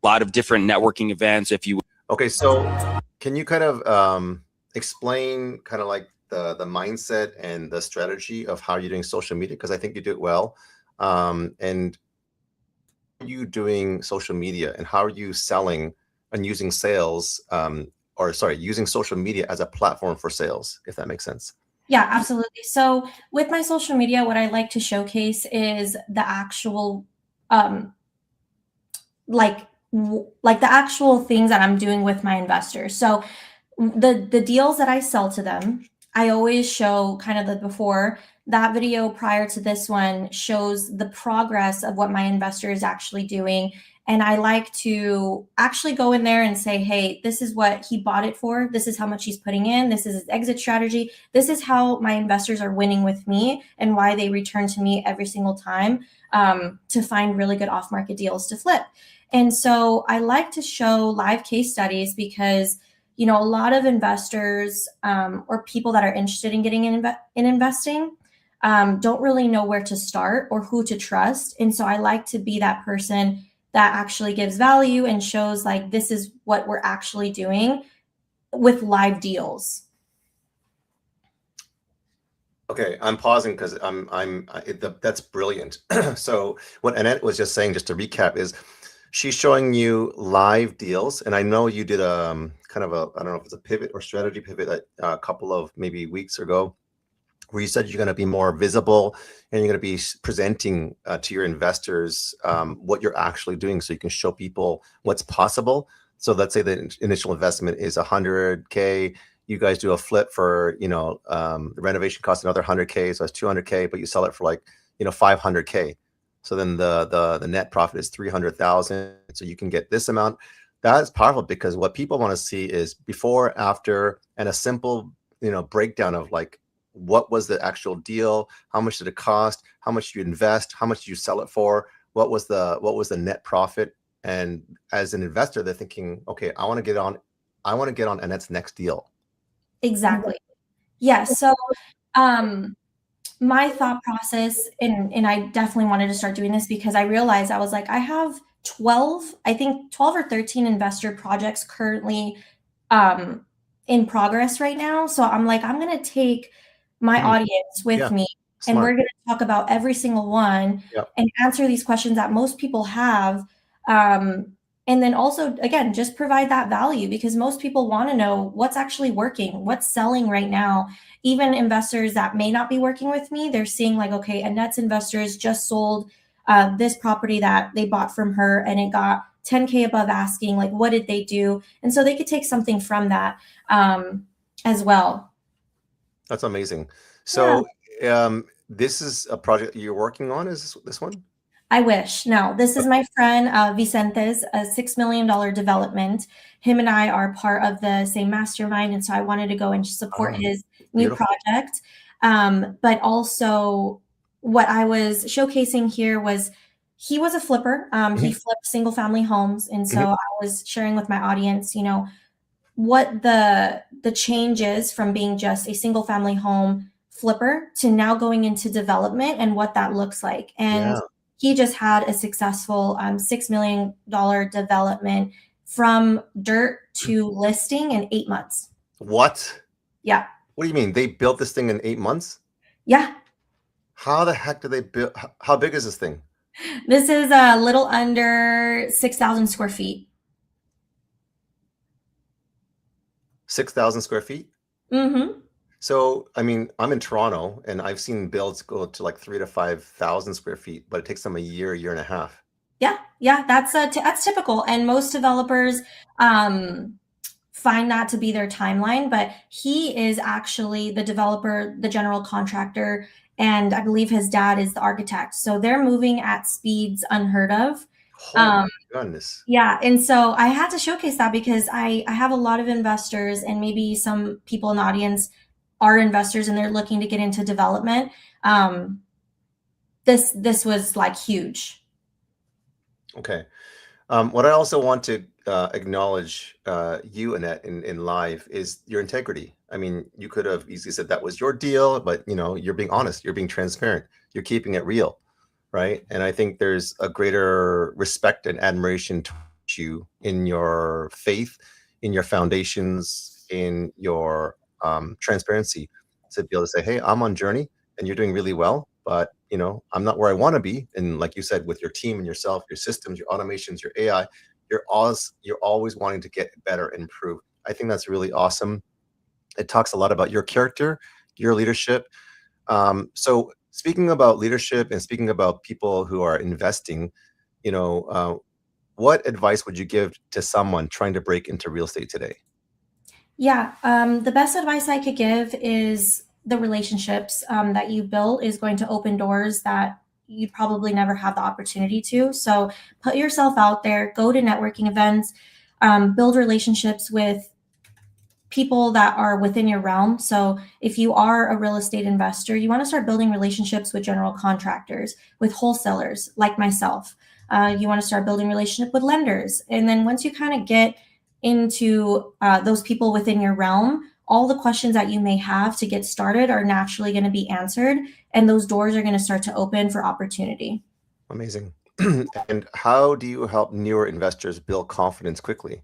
[SPEAKER 15] A lot of different networking events.
[SPEAKER 13] Okay, so can you kind of explain kind of like the mindset and the strategy of how you're doing social media? Because I think you do it well. And you doing social media, and how are you selling and using sales, using social media as a platform for sales, if that makes sense?
[SPEAKER 14] Yeah, absolutely. So with my social media, what I like to showcase is the actual, um, like the actual things that I'm doing with my investors. So the deals that I sell to them, I always show kind of the before. That video prior to this one shows the progress of what my investor is actually doing. And I like to actually go in there and say, hey, this is what he bought it for. This is how much he's putting in. This is his exit strategy. This is how my investors are winning with me and why they return to me every single time, to find really good off market deals to flip. And so I like to show live case studies because a lot of investors, or people that are interested in getting in investing, don't really know where to start or who to trust. And so I like to be that person that actually gives value and shows like this is what we're actually doing with live deals.
[SPEAKER 13] Okay, I'm pausing because that's brilliant. So what Annette was just saying, just to recap, is she's showing you live deals, and I know you did a kind of I don't know if it's a pivot or strategy pivot a couple of maybe weeks ago, where you said you're going to be more visible and you're going to be presenting to your investors what you're actually doing, so you can show people what's possible. So let's say the initial investment is $100K. You guys do a flip for, the renovation costs another $100K, so it's $200K, but you sell it for like, $500K. So then the net profit is $300,000. So you can get this amount. That is powerful because what people want to see is before, after, and a simple, breakdown of like, what was the actual deal? How much did it cost? How much did you invest? How much did you sell it for? What was the net profit? And as an investor, they're thinking, okay, I want to get on Annette's next deal.
[SPEAKER 14] Exactly. Yeah. So, my thought process, and I definitely wanted to start doing this because I realized I was like, I have 12 or 13 investor projects currently in progress right now. So I'm like, I'm going to take my audience with me, and we're going to talk about every single one and answer these questions that most people have. And then also, again, just provide that value because most people want to know what's actually working, what's selling right now. Even investors that may not be working with me, they're seeing like, okay, Annette's investors just sold this property that they bought from her and it got 10K above asking. Like, what did they do? And so they could take something from that as well.
[SPEAKER 13] That's amazing. So this is a project you're working on, is this one?
[SPEAKER 14] I wish. No, this is my friend Vicente's, a $6 million development. Him and I are part of the same mastermind. And so I wanted to go and support his new project. But also what I was showcasing here was he was a flipper. He flipped single family homes. And so I was sharing with my audience, what the change is from being just a single family home flipper to now going into development and what that looks like. And he just had a successful $6 million development from dirt to listing in 8 months.
[SPEAKER 13] What?
[SPEAKER 14] Yeah.
[SPEAKER 13] What do you mean? They built this thing in 8 months?
[SPEAKER 14] Yeah.
[SPEAKER 13] How the heck did they build? How big is this thing?
[SPEAKER 14] This is a little under 6,000 square feet.
[SPEAKER 13] 6,000 square feet?
[SPEAKER 14] Mm-hmm.
[SPEAKER 13] So, I mean, I'm in Toronto and I've seen builds go to like 3,000 to 5,000 square feet, but it takes them a year and a half.
[SPEAKER 14] Yeah. Yeah. That's typical. And most developers find that to be their timeline, but he is actually the developer, the general contractor, and I believe his dad is the architect. So they're moving at speeds unheard of.
[SPEAKER 13] Holy goodness.
[SPEAKER 14] Yeah. And so I had to showcase that because I have a lot of investors, and maybe some people in the audience are investors and they're looking to get into development. This was like huge.
[SPEAKER 13] Okay. What I also want to acknowledge you, Annette, in live is your integrity. I mean, you could have easily said that was your deal, but you're being honest, you're being transparent, you're keeping it real, right? And I think there's a greater respect and admiration to you in your faith, in your foundations, in your transparency, to be able to say, hey, I'm on journey and you're doing really well. but I'm not where I want to be. And like you said, with your team and yourself, your systems, your automations, your AI, you're always wanting to get better and improve. I think that's really awesome. It talks a lot about your character, your leadership. So speaking about leadership and speaking about people who are investing, what advice would you give to someone trying to break into real estate today?
[SPEAKER 14] Yeah, the best advice I could give is the relationships that you built is going to open doors that you'd probably never have the opportunity to. So put yourself out there, go to networking events, build relationships with people that are within your realm. So if you are a real estate investor, you want to start building relationships with general contractors, with wholesalers like myself. You want to start building relationship with lenders. And then once you kind of get into those people within your realm, all the questions that you may have to get started are naturally going to be answered. And those doors are going to start to open for opportunity.
[SPEAKER 13] Amazing. And how do you help newer investors build confidence quickly?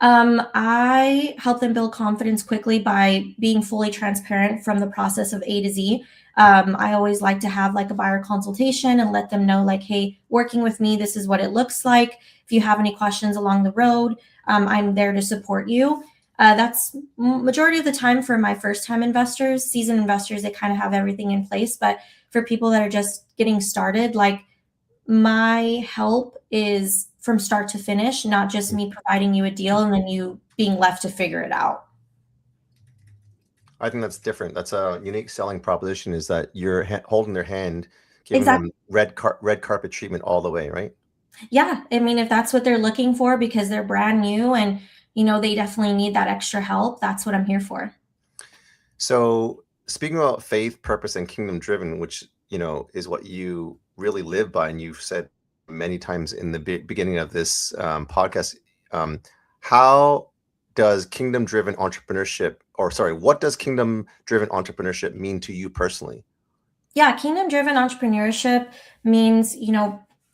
[SPEAKER 14] I help them build confidence quickly by being fully transparent from the process of A to Z. I always like to have like a buyer consultation and let them know like, hey, working with me, this is what it looks like. If you have any questions along the road, I'm there to support you. That's majority of the time for my first time investors. Seasoned investors, they kind of have everything in place. But for people that are just getting started, like my help is from start to finish, not just me providing you a deal and then you being left to figure it out.
[SPEAKER 13] I think that's different. That's a unique selling proposition, is that you're holding their hand, giving them red carpet treatment all the way, right?
[SPEAKER 14] Yeah. I mean, if that's what they're looking for because they're brand new and, they definitely need that extra help, that's what I'm here for.
[SPEAKER 13] So speaking about faith, purpose, and kingdom driven, which, is what you really live by, and you've said many times in the beginning of this podcast, how does kingdom-driven entrepreneurship, what does kingdom-driven entrepreneurship mean to you personally?
[SPEAKER 14] Yeah, kingdom-driven entrepreneurship means,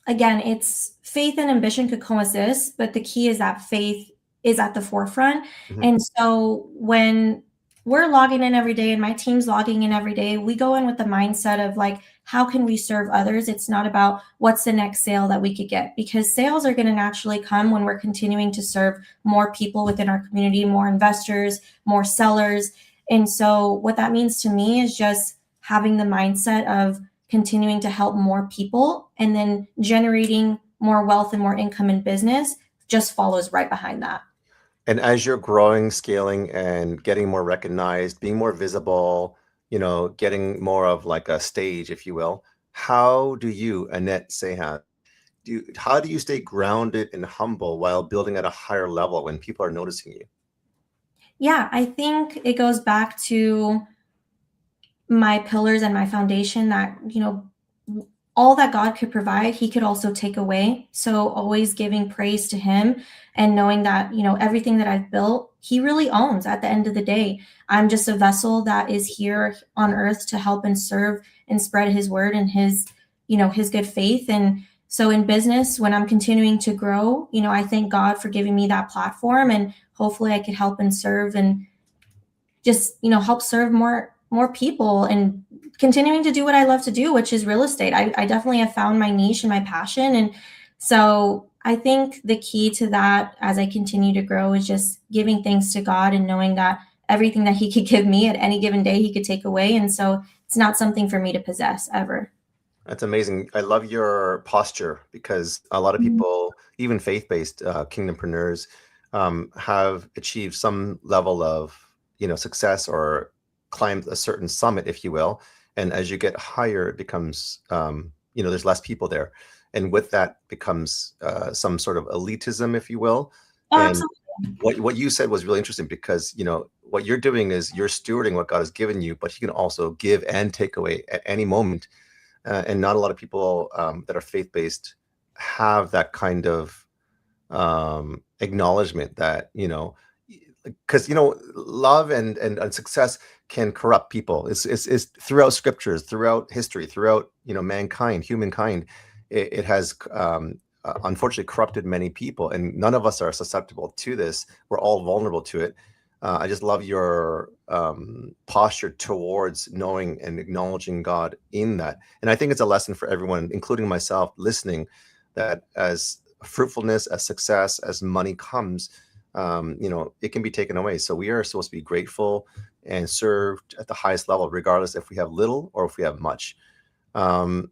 [SPEAKER 14] again, it's faith and ambition could coexist, but the key is that faith is at the forefront. Mm-hmm. And so when we're logging in every day and my team's logging in every day, we go in with the mindset of like, how can we serve others? It's not about what's the next sale that we could get, because sales are going to naturally come when we're continuing to serve more people within our community, more investors, more sellers. And so what that means to me is just having the mindset of continuing to help more people and then generating more wealth and more income in business just follows right behind that.
[SPEAKER 13] And as you're growing, scaling, and getting more recognized, being more visible, getting more of like a stage, if you will, how do you, Annette Seijas, how do you stay grounded and humble while building at a higher level when people are noticing you?
[SPEAKER 14] Yeah, I think it goes back to my pillars and my foundation that, all that God could provide, he could also take away. So always giving praise to him and knowing that, everything that I've built, he really owns at the end of the day. I'm just a vessel that is here on earth to help and serve and spread his word and his, his good faith. And so in business, when I'm continuing to grow, I thank God for giving me that platform, and hopefully I could help and serve and just, help serve more people and continuing to do what I love to do, which is real estate. I definitely have found my niche and my passion. And so I think the key to that as I continue to grow is just giving thanks to God and knowing that everything that he could give me at any given day, he could take away. And so it's not something for me to possess ever.
[SPEAKER 13] That's amazing. I love your posture, because a lot of people, even faith-based kingdompreneurs, have achieved some level of, success or climbed a certain summit, if you will. And as you get higher, it becomes, there's less people there. And with that becomes some sort of elitism, if you will.
[SPEAKER 14] Oh,
[SPEAKER 13] and
[SPEAKER 14] absolutely.
[SPEAKER 13] what you said was really interesting, because, what you're doing is you're stewarding what God has given you, but he can also give and take away at any moment. And not a lot of people that are faith-based have that kind of acknowledgement that, because, love and success can corrupt people. It's throughout scriptures, throughout history, throughout, humankind. It has unfortunately corrupted many people, and none of us are susceptible to this. We're all vulnerable to it. I just love your posture towards knowing and acknowledging God in that. And I think it's a lesson for everyone, including myself listening, that as fruitfulness, as success, as money comes, it can be taken away. So we are supposed to be grateful and served at the highest level, regardless if we have little or if we have much. I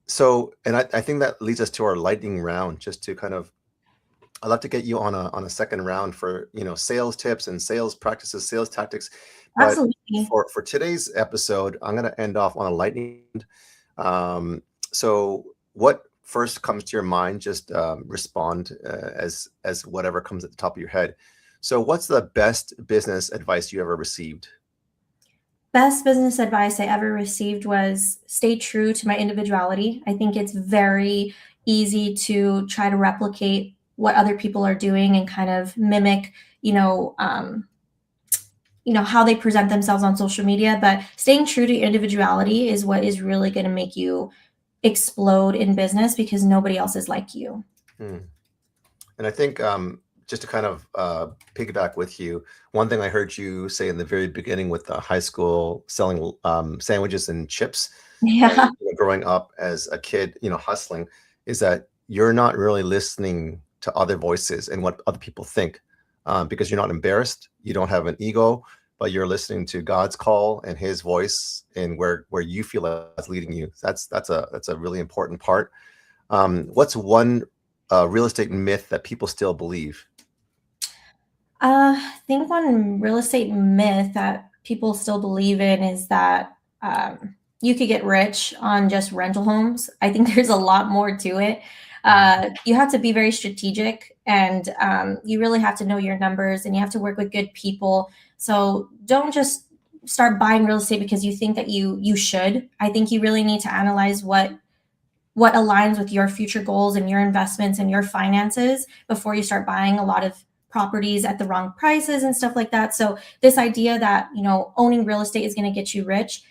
[SPEAKER 13] think that leads us to our lightning round, just to kind of, I'd love to get you on a second round for, sales tips and sales practices, sales tactics. But
[SPEAKER 14] Absolutely.
[SPEAKER 13] for today's episode, I'm going to end off on a lightning. So what first comes to your mind? Just respond as whatever comes at the top of your head. So what's the best business advice you ever received?
[SPEAKER 14] Best business advice I ever received was stay true to my individuality. I think it's very easy to try to replicate what other people are doing and kind of mimic, how they present themselves on social media. But staying true to your individuality is what is really going to make you explode in business, because nobody else is like you.
[SPEAKER 13] And I think just to kind of piggyback with you, one thing I heard you say in the very beginning with the high school selling sandwiches and chips,
[SPEAKER 14] Yeah.
[SPEAKER 13] and, growing up as a kid, hustling, is that you're not really listening to other voices and what other people think, because you're not embarrassed. You don't have an ego, but you're listening to God's call and His voice and where you feel that's leading you. That's a really important part. What's one real estate myth that people still believe?
[SPEAKER 14] I think one real estate myth that people still believe in is that you could get rich on just rental homes. I think there's a lot more to it. You have to be very strategic, and you really have to know your numbers, and you have to work with good people. So don't just start buying real estate because you think that you should. I think you really need to analyze what aligns with your future goals and your investments and your finances before you start buying a lot of properties at the wrong prices and stuff like that. So this idea that, owning real estate is going to get you rich,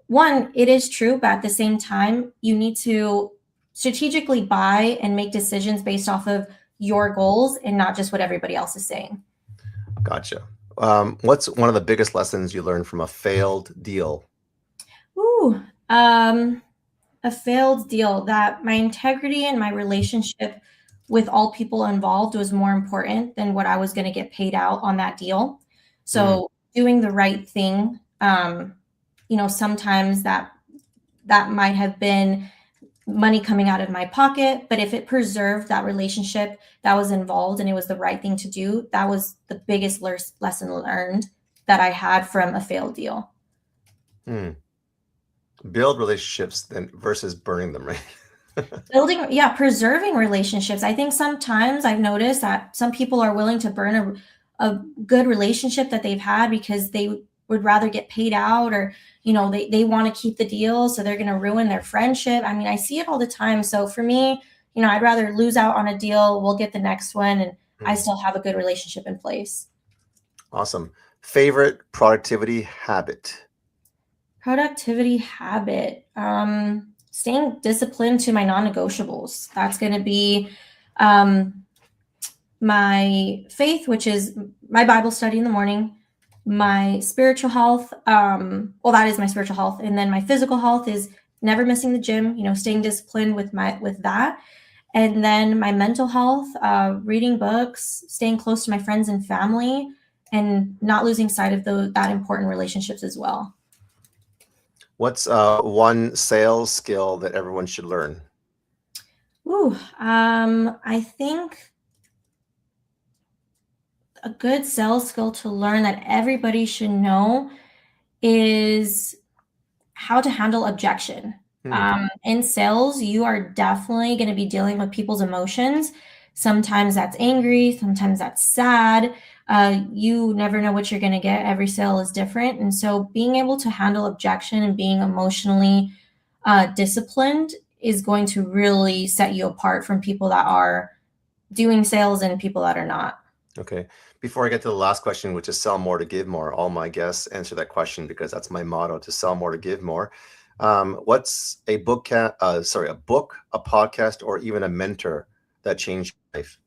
[SPEAKER 14] one, it is true, but at the same time, you need to strategically buy and make decisions based off of your goals and not just what everybody else is saying.
[SPEAKER 13] Gotcha. What's one of the biggest lessons you learned from a failed deal?
[SPEAKER 14] A failed deal, that my integrity and my relationship with all people involved was more important than what I was going to get paid out on that deal. So doing the right thing, sometimes that might have been money coming out of my pocket, but if it preserved that relationship that was involved and it was the right thing to do, that was the biggest lesson learned that I had from a failed deal.
[SPEAKER 13] Build relationships then versus burning them, right?
[SPEAKER 14] Preserving relationships. I think sometimes I've noticed that some people are willing to burn a good relationship that they've had because they would rather get paid out, or, they want to keep the deal. So they're going to ruin their friendship. I mean, I see it all the time. So for me, I'd rather lose out on a deal. We'll get the next one, and I still have a good relationship in place.
[SPEAKER 13] Awesome. Favorite productivity habit?
[SPEAKER 14] Staying disciplined to my non-negotiables. That's going to be my faith, which is my Bible study in the morning, my spiritual health. That is my spiritual health. And then my physical health is never missing the gym, staying disciplined with that. And then my mental health, reading books, staying close to my friends and family, and not losing sight of that important relationships as well.
[SPEAKER 13] What's one sales skill that everyone should learn?
[SPEAKER 14] I think a good sales skill to learn that everybody should know is how to handle objection. In sales, you are definitely going to be dealing with people's emotions. Sometimes that's angry, sometimes that's sad. You never know what you're going to get. Every sale is different. And so being able to handle objection and being emotionally disciplined is going to really set you apart from people that are doing sales and people that are not.
[SPEAKER 13] Okay. Before I get to the last question, which is sell more to give more, all my guests answer that question because that's my motto, to sell more to give more. What's a book, a podcast, or even a mentor that changed your life?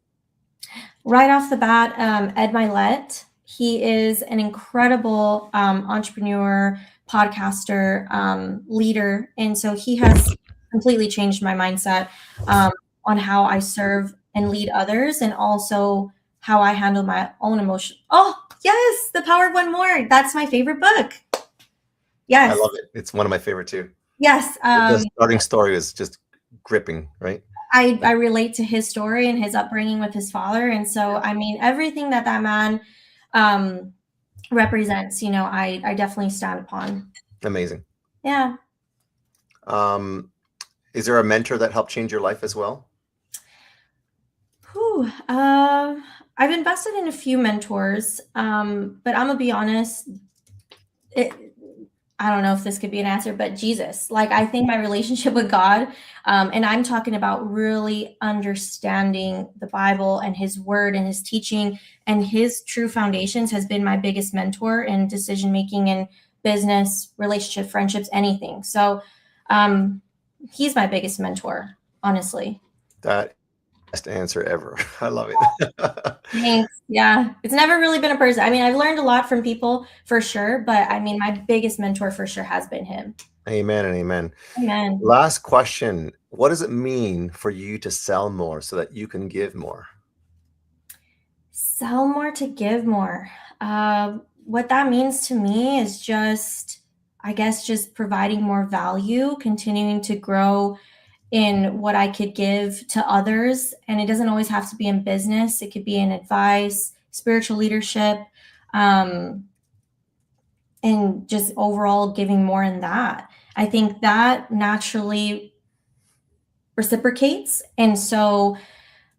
[SPEAKER 14] Right off the bat, Ed Milet. He is an incredible entrepreneur, podcaster, leader. And so he has completely changed my mindset on how I serve and lead others, and also how I handle my own emotion. Oh, yes, The Power of One More. That's my favorite book. Yes.
[SPEAKER 13] I love it. It's one of my favorite too.
[SPEAKER 14] Yes.
[SPEAKER 13] The starting story is just gripping, right?
[SPEAKER 14] I relate to his story and his upbringing with his father. And so, I mean, everything that man represents, I definitely stand upon.
[SPEAKER 13] Amazing.
[SPEAKER 14] Yeah.
[SPEAKER 13] Is there a mentor that helped change your life as well?
[SPEAKER 14] I've invested in a few mentors, but I'm gonna be honest. I don't know if this could be an answer, but Jesus. Like, I think my relationship with God, and I'm talking about really understanding the Bible and His Word and His teaching and His true foundations, has been my biggest mentor in decision making in business, relationship, friendships, anything. So He's my biggest mentor, honestly.
[SPEAKER 13] That best answer ever. I love it.
[SPEAKER 14] Thanks. Yeah. It's never really been a person. I mean, I've learned a lot from people for sure, but I mean, my biggest mentor for sure has been him.
[SPEAKER 13] Amen and amen.
[SPEAKER 14] Amen.
[SPEAKER 13] Last question. What does it mean for you to sell more so that you can give more?
[SPEAKER 14] Sell more to give more. What that means to me is just, I guess, just providing more value, continuing to grow in what I could give to others. And it doesn't always have to be in business. It could be in advice, spiritual leadership, and just overall giving more in that. I think that naturally reciprocates. And so,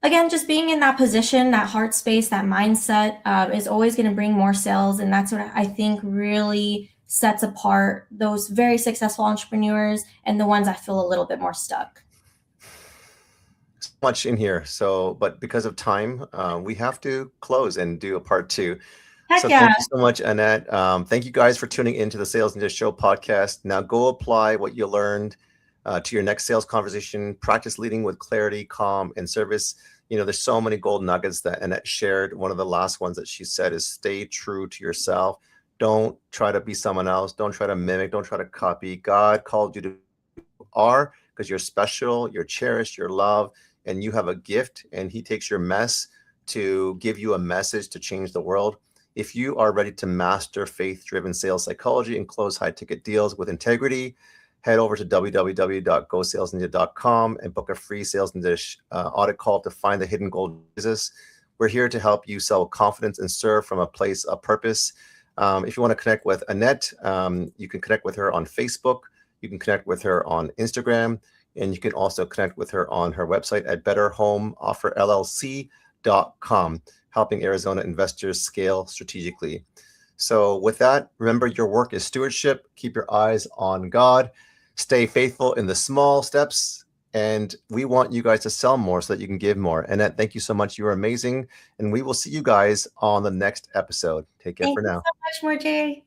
[SPEAKER 14] again, just being in that position, that heart space, that mindset is always going to bring more sales. And that's what I think really sets apart those very successful entrepreneurs and the ones I feel a little bit more stuck.
[SPEAKER 13] So much in here. So, but because of time, we have to close and do a part 2.
[SPEAKER 14] Heck
[SPEAKER 13] so
[SPEAKER 14] yeah.
[SPEAKER 13] Thank you so much, Annette. Thank you guys for tuning into the Sales Ninja Show podcast. Now go apply what you learned to your next sales conversation. Practice leading with clarity, calm, and service. There's so many gold nuggets that Annette shared. One of the last ones that she said is stay true to yourself. Don't try to be someone else. Don't try to mimic. Don't try to copy. God called you to are, because you're special, you're cherished, you're loved, and you have a gift, and He takes your mess to give you a message to change the world. If you are ready to master faith-driven sales psychology and close high-ticket deals with integrity, head over to www.gosalesninja.com and book a free Sales Ninja audit call to find the hidden gold business. We're here to help you sell with confidence and serve from a place of purpose. If you want to connect with Annette, you can connect with her on Facebook. You can connect with her on Instagram, and you can also connect with her on her website at betterhomeofferllc.com, helping Arizona investors scale strategically. So with that, remember, your work is stewardship. Keep your eyes on God. Stay faithful in the small steps. And we want you guys to sell more so that you can give more. Annette, thank you so much. You are amazing. And we will see you guys on the next episode. Take care for now.
[SPEAKER 14] Thank you so much, Jay.